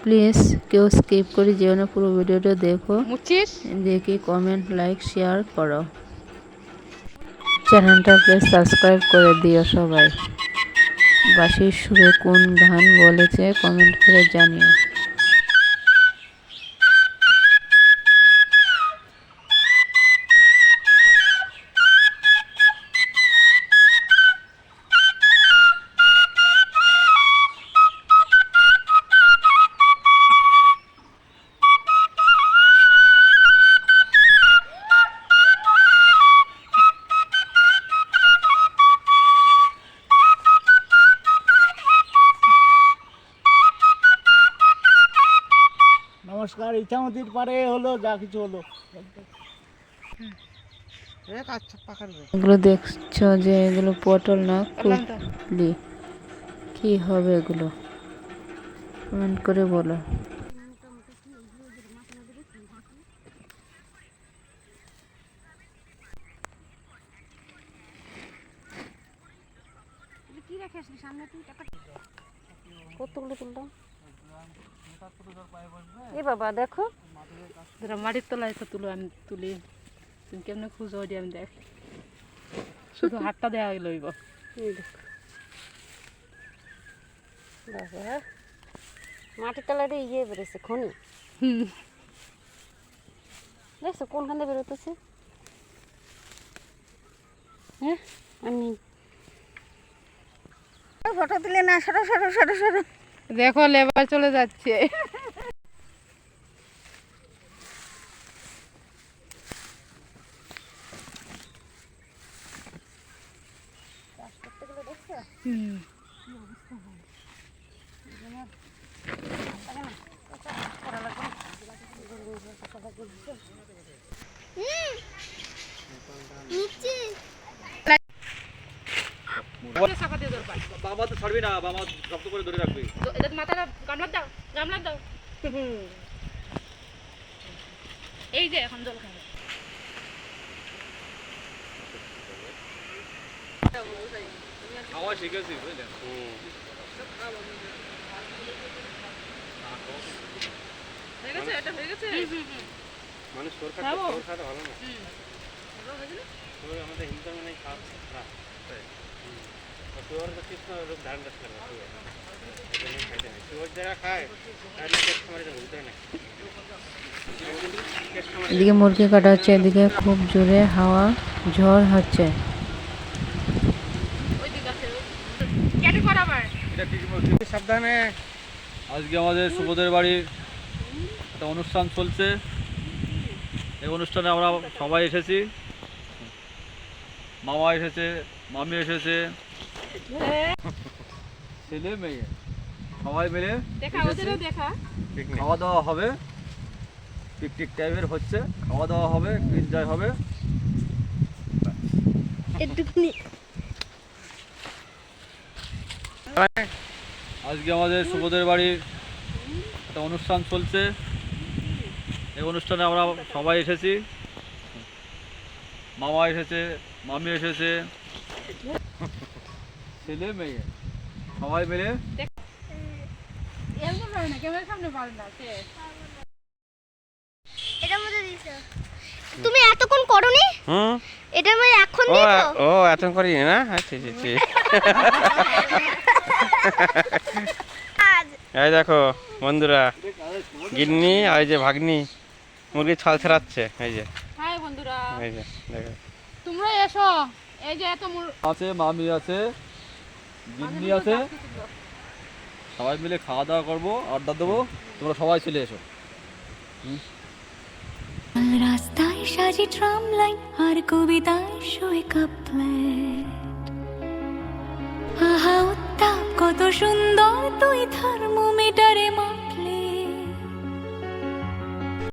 Please কেউ skip করে যেও না, পুরো ভিডিওটা দেখো, দেখে কমেন্ট লাইক শেয়ার করো, চ্যানেলটা প্লিজ সাবস্ক্রাইব করে দিও সবাই। বাঁশির সুরে কোন গান বলেছে কমেন্ট করে জানিও। নমস্কার। ইছামতির পারে হলো যা কিছু হলো। এগুলো দেখছো যে এগুলো পটল না কুটলি, কি হবে এগুলো কমেন্ট করে বলো। কতগুলো তুললাম এ বাবা, দেখো মাটির তলায় তো তুলি, তুমি কেমনে খুঁজো ওই আমি দেখ, শুধু হাতটা দেওয়া লইব। বাবা, মাটির তলায় ইয়ে বেরোছে খনি, দেখছো কোনখানে বেরোতেছে। হ্যাঁ, আমি ফটো তুলে না, সরো সরো সরো সরো। দেখো লেবার চলে যাচ্ছে। বাবা তো ছাড়বি না, বাবা শক্ত করে ধরে রাখবি। মাথাটা গামলা দাও, গামলা দাও। এই যে এখন জল খাবে। খাওয়া শিখেছি বুঝলেন। হয়ে গেছে, এটা হয়ে গেছে। মানুষ তোর খাতে ভালো না। আমাদের হিন্দু মানে খাওয়া তোর কৃষ্ণ লোক ধারণ করতে পারে, তোর যারা খায় তাহলে পেট খামারে বলতে না। এদিকে মুরগি কাটা হচ্ছে, এদিকে খুব জোরে হাওয়া ঝড় হচ্ছে। সাবধানে। আজকে আমাদের সুবোধের বাড়ির একটা অনুষ্ঠান চলছে। এই অনুষ্ঠানে আমরা সবাই এসেছি, মামা এসেছে, মামি এসেছে, ছেলে মেয়ে সবাই মিলে খাওয়া দাওয়া হবে, পিকনিক টাইপের হচ্ছে, খাওয়া দাওয়া হবে, এনজয় হবে। আজকে আমাদের সুবোধের বাড়ির একটা অনুষ্ঠান চলছে। এই অনুষ্ঠানে আমরা সবাই এসেছি, মামা এসেছে, মামি এসেছে, ছেলে মেয়ে সবাই মিলে। তুমি এতক্ষণ করনি? এটা আমি এখন দেখো। ও এতক্ষণ করি না। আচ্ছা আচ্ছা। এই দেখো বন্ধুরা, গিন্নি আর এই যে ভাগ্নি মুরগি ছাল ছাড়াচ্ছে। এই যে হাই বন্ধুরা, এই যে দেখো, তোমরা এসো। এই যে এত আছে, মামি আছে, গিন্নি আছে, সবাই মিলে খাওয়া দাওয়া করবো, আড্ডা দেবো। তোমরা সবাই চলে এসো। রাস্তায় সাজি ট্রাম লাইন আর কবিতায় শোয়ে কাপলেট। আহা উত্তাপ কত সুন্দর, তুই থার্মোমিটারে মা